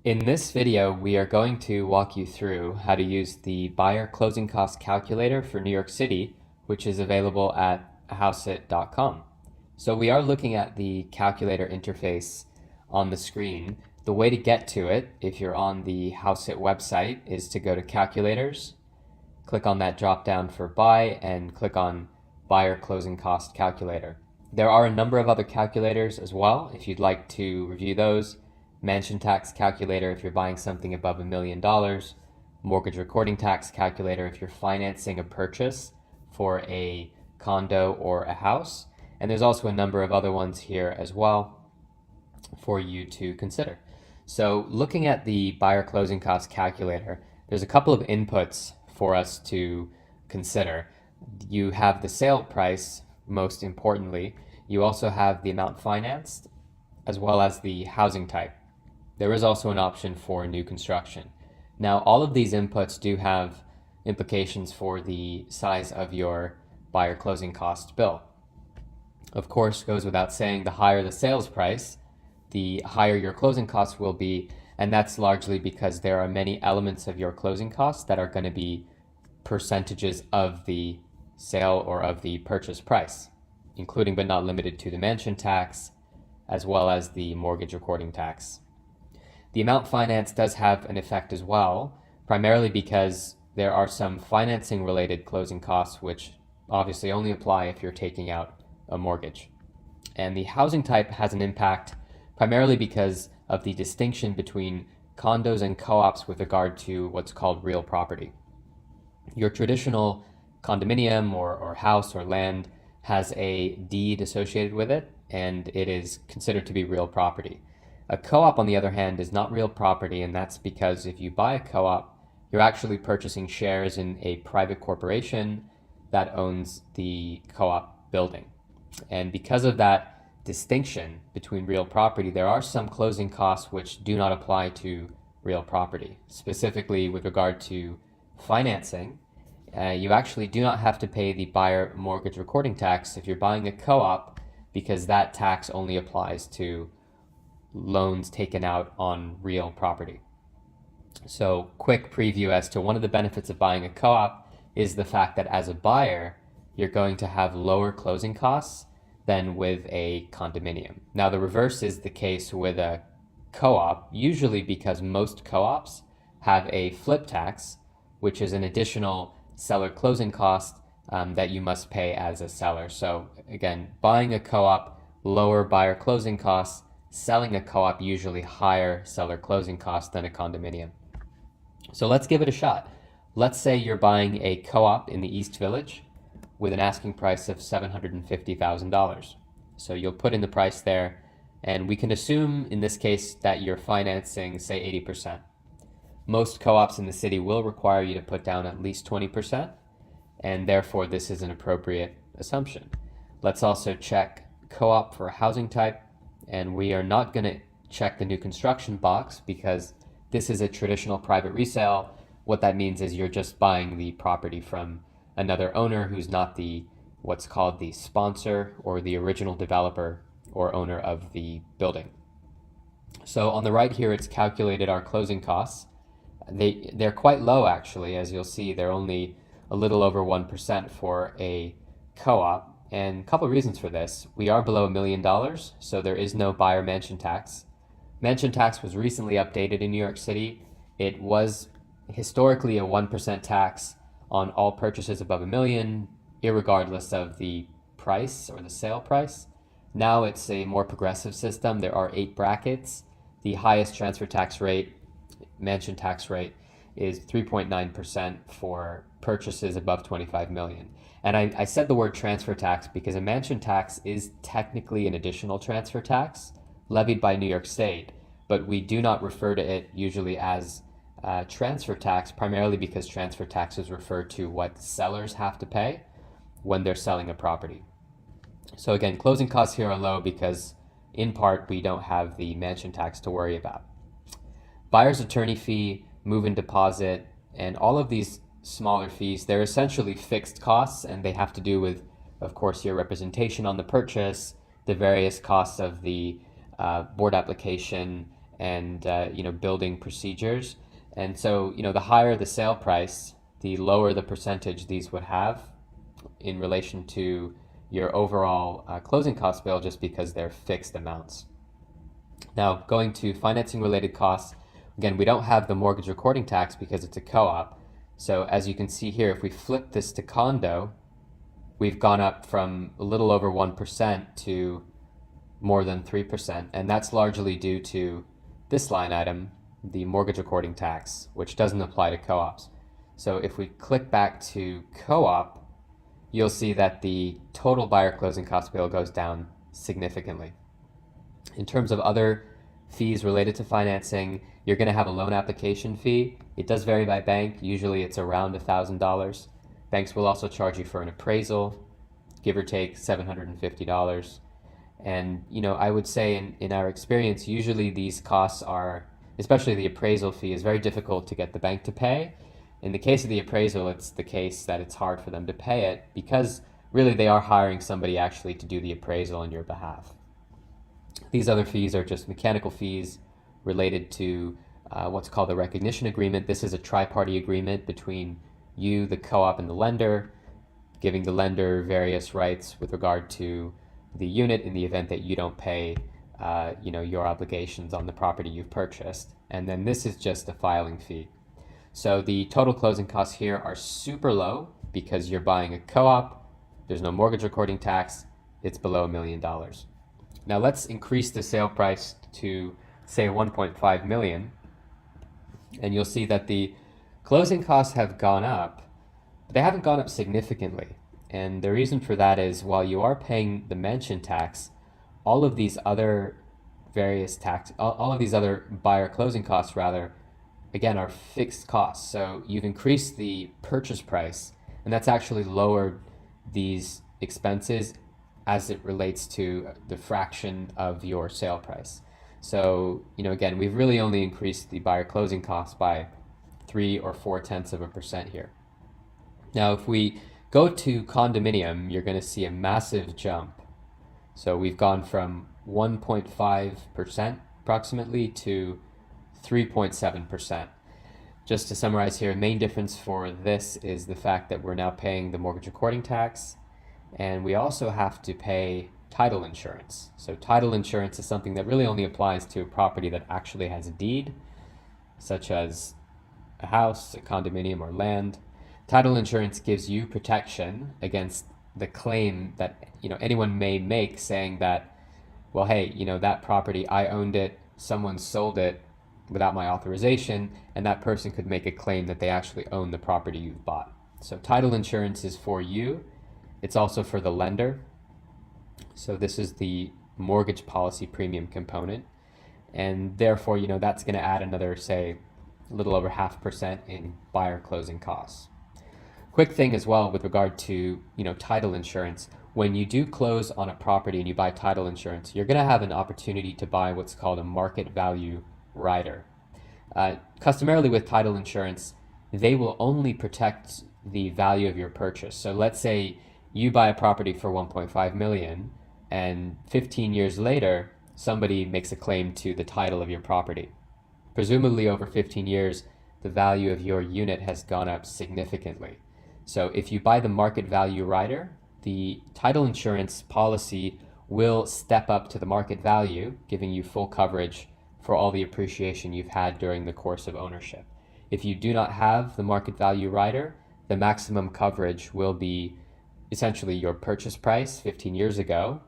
In this video, we are going to walk you through how to use the buyer closing cost calculator for New York City, which is available at Hauseit.com. So we are looking at the calculator interface on the screen. The way to get to it, if you're on the Hauseit website, is to go to Calculators, click on that drop down for Buy, and click on Buyer Closing Cost Calculator. There are a number of other calculators as well, if you'd like to review those. Mansion tax calculator if you're buying something above $1 million, mortgage recording tax calculator if you're financing a purchase for a condo or a house, and there's also a number of other ones here as well for you to consider. So looking at the buyer closing cost calculator, there's a couple of inputs for us to consider. You have the sale price, most importantly. You also have the amount financed, as well as the housing type. There is also an option for new construction. Now, all of these inputs do have implications for the size of your buyer closing cost bill. Of course, goes without saying, the higher the sales price, the higher your closing costs will be, and that's largely because there are many elements of your closing costs that are going to be percentages of the sale or of the purchase price, including but not limited to the mansion tax, as well as the mortgage recording tax. The amount financed does have an effect as well, primarily because there are some financing related closing costs which obviously only apply if you're taking out a mortgage. And the housing type has an impact primarily because of the distinction between condos and co-ops with regard to what's called real property. Your traditional condominium or house or land has a deed associated with it, and it is considered to be real property. A co-op, on the other hand, is not real property, and that's because if you buy a co-op, you're actually purchasing shares in a private corporation that owns the co-op building. And because of that distinction between real property, there are some closing costs which do not apply to real property. Specifically with regard to financing, you actually do not have to pay the buyer mortgage recording tax if you're buying a co-op, because that tax only applies to loans taken out on real property. So quick preview as to one of the benefits of buying a co-op is the fact that as a buyer, you're going to have lower closing costs than with a condominium. Now the reverse is the case with a co-op, usually because most co-ops have a flip tax, which is an additional seller closing cost that you must pay as a seller. So again, buying a co-op, lower buyer closing costs, selling a co-op, usually higher seller closing costs than a condominium. So let's give it a shot. Let's say you're buying a co-op in the East Village with an asking price of $750,000. So you'll put in the price there, and we can assume in this case that you're financing, say, 80%. Most co-ops in the city will require you to put down at least 20%, and therefore this is an appropriate assumption. Let's also check co-op for housing type, and we are not going to check the new construction box because this is a traditional private resale. What that means is you're just buying the property from another owner who's not the what's called the sponsor or the original developer or owner of the building. So on the right here, it's calculated our closing costs. They're quite low, actually. As you'll see, they're only a little over 1% for a co-op. And a couple of reasons for this. We are below $1 million, so there is no buyer mansion tax. Mansion tax was recently updated in New York City. It was historically a 1% tax on all purchases above $1 million, irregardless of the price or the sale price. Now it's a more progressive system. There are 8 brackets. The highest transfer tax rate, mansion tax rate, is 3.9% for purchases above $25 million. And I said the word transfer tax because a mansion tax is technically an additional transfer tax levied by New York State, but we do not refer to it usually as transfer tax, primarily because transfer taxes refer to what sellers have to pay when they're selling a property. So again, closing costs here are low because in part we don't have the mansion tax to worry about. Buyer's attorney fee, move-in deposit, and all of these smaller fees, they're essentially fixed costs, and they have to do with, of course, your representation on the purchase, the various costs of the board application, and building procedures. And so, the higher the sale price, the lower the percentage these would have in relation to your overall closing cost bill, just because they're fixed amounts. Now, going to financing related costs, again, we don't have the mortgage recording tax because it's a co-op. So as you can see here, if we flip this to condo, we've gone up from a little over 1% to more than 3%. And that's largely due to this line item, the mortgage recording tax, which doesn't apply to co-ops. So if we click back to co-op, you'll see that the total buyer closing cost bill goes down significantly. In terms of other fees related to financing, you're going to have a loan application fee. It does vary by bank. Usually it's around $1,000. Banks will also charge you for an appraisal, give or take $750. And, I would say in our experience, usually these costs are, especially the appraisal fee, is very difficult to get the bank to pay. In the case of the appraisal, it's the case that it's hard for them to pay it because really they are hiring somebody actually to do the appraisal on your behalf. These other fees are just mechanical fees related to what's called a recognition agreement. This is a tri-party agreement between you, the co-op, and the lender, giving the lender various rights with regard to the unit in the event that you don't pay your obligations on the property you've purchased. And then this is just a filing fee. So the total closing costs here are super low because you're buying a co-op, there's no mortgage recording tax, it's below $1 million. Now let's increase the sale price to say 1.5 million, and you'll see that the closing costs have gone up, but they haven't gone up significantly. And the reason for that is while you are paying the mansion tax, all of these other all of these other buyer closing costs rather, again, are fixed costs. So you've increased the purchase price, and that's actually lowered these expenses as it relates to the fraction of your sale price. So, again, we've really only increased the buyer closing costs by 3 or 4/10% here. Now, if we go to condominium, you're going to see a massive jump. So we've gone from 1.5% approximately to 3.7%. Just to summarize here, main difference for this is the fact that we're now paying the mortgage recording tax, and we also have to pay title insurance. So title insurance is something that really only applies to a property that actually has a deed, such as a house, a condominium, or land. Title insurance gives you protection against the claim that anyone may make saying that, well, hey, that property, I owned it, someone sold it without my authorization, and that person could make a claim that they actually own the property you've bought. So title insurance is for you. It's also for the lender. So this is the mortgage policy premium component. And therefore, that's going to add another, say, a little over 0.5% in buyer closing costs. Quick thing as well with regard to, title insurance. When you do close on a property and you buy title insurance, you're going to have an opportunity to buy what's called a market value rider. Customarily with title insurance, they will only protect the value of your purchase. So let's say you buy a property for 1.5 million and 15 years later, somebody makes a claim to the title of your property. Presumably over 15 years, the value of your unit has gone up significantly. So if you buy the market value rider, the title insurance policy will step up to the market value, giving you full coverage for all the appreciation you've had during the course of ownership. If you do not have the market value rider, the maximum coverage will be essentially your purchase price 15 years ago,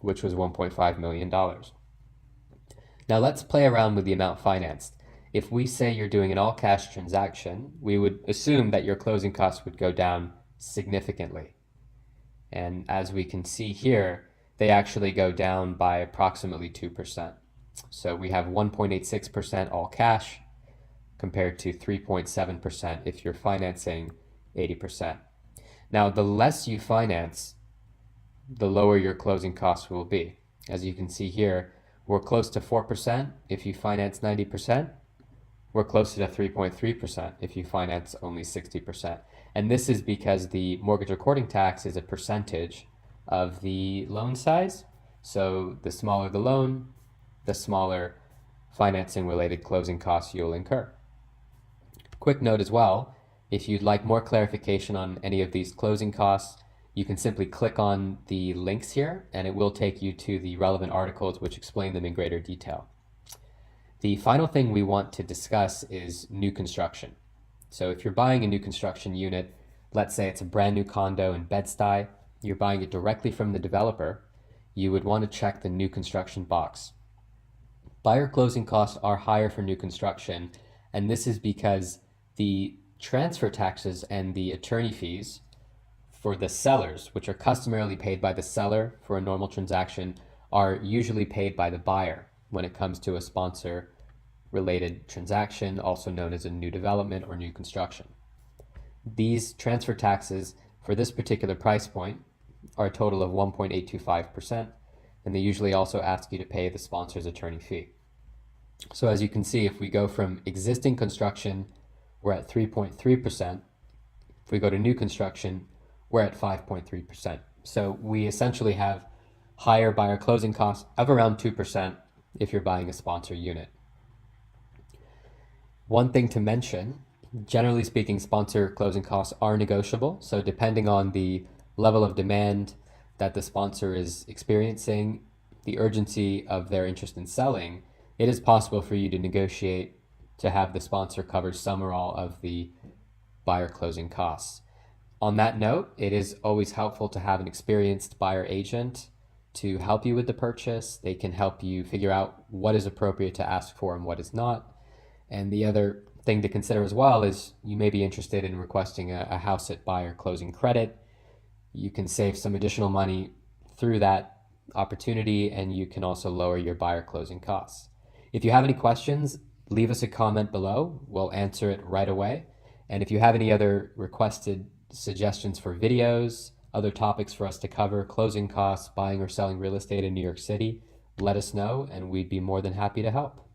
which was $1.5 million. Now let's play around with the amount financed. If we say you're doing an all-cash transaction, we would assume that your closing costs would go down significantly. And as we can see here, they actually go down by approximately 2%. So we have 1.86% all cash compared to 3.7% if you're financing 80%. Now, the less you finance, the lower your closing costs will be. As you can see here, we're close to 4% if you finance 90%. We're closer to 3.3% if you finance only 60%. And this is because the mortgage recording tax is a percentage of the loan size. So the smaller the loan, the smaller financing related closing costs you'll incur. Quick note as well, if you'd like more clarification on any of these closing costs, you can simply click on the links here and it will take you to the relevant articles which explain them in greater detail. The final thing we want to discuss is new construction. So if you're buying a new construction unit, let's say it's a brand new condo in Bed-Stuy, you're buying it directly from the developer, you would want to check the new construction box. Buyer closing costs are higher for new construction, and this is because the transfer taxes and the attorney fees for the sellers, which are customarily paid by the seller for a normal transaction, are usually paid by the buyer when it comes to a sponsor related transaction, also known as a new development or new construction. These transfer taxes for this particular price point are a total of 1.825%, and they usually also ask you to pay the sponsor's attorney fee. So as you can see, if we go from existing construction, we're at 3.3%. If we go to new construction, we're at 5.3%. So we essentially have higher buyer closing costs of around 2% if you're buying a sponsor unit. One thing to mention, generally speaking, sponsor closing costs are negotiable. So depending on the level of demand that the sponsor is experiencing, the urgency of their interest in selling, it is possible for you to negotiate to have the sponsor cover some or all of the buyer closing costs. On that note, it is always helpful to have an experienced buyer agent to help you with the purchase. They can help you figure out what is appropriate to ask for and what is not. And the other thing to consider as well is you may be interested in requesting a Hauseit buyer closing credit. You can save some additional money through that opportunity, and you can also lower your buyer closing costs. If you have any questions, leave us a comment below. We'll answer it right away. And if you have any other requested suggestions for videos, other topics for us to cover, closing costs, buying or selling real estate in New York City, let us know and we'd be more than happy to help.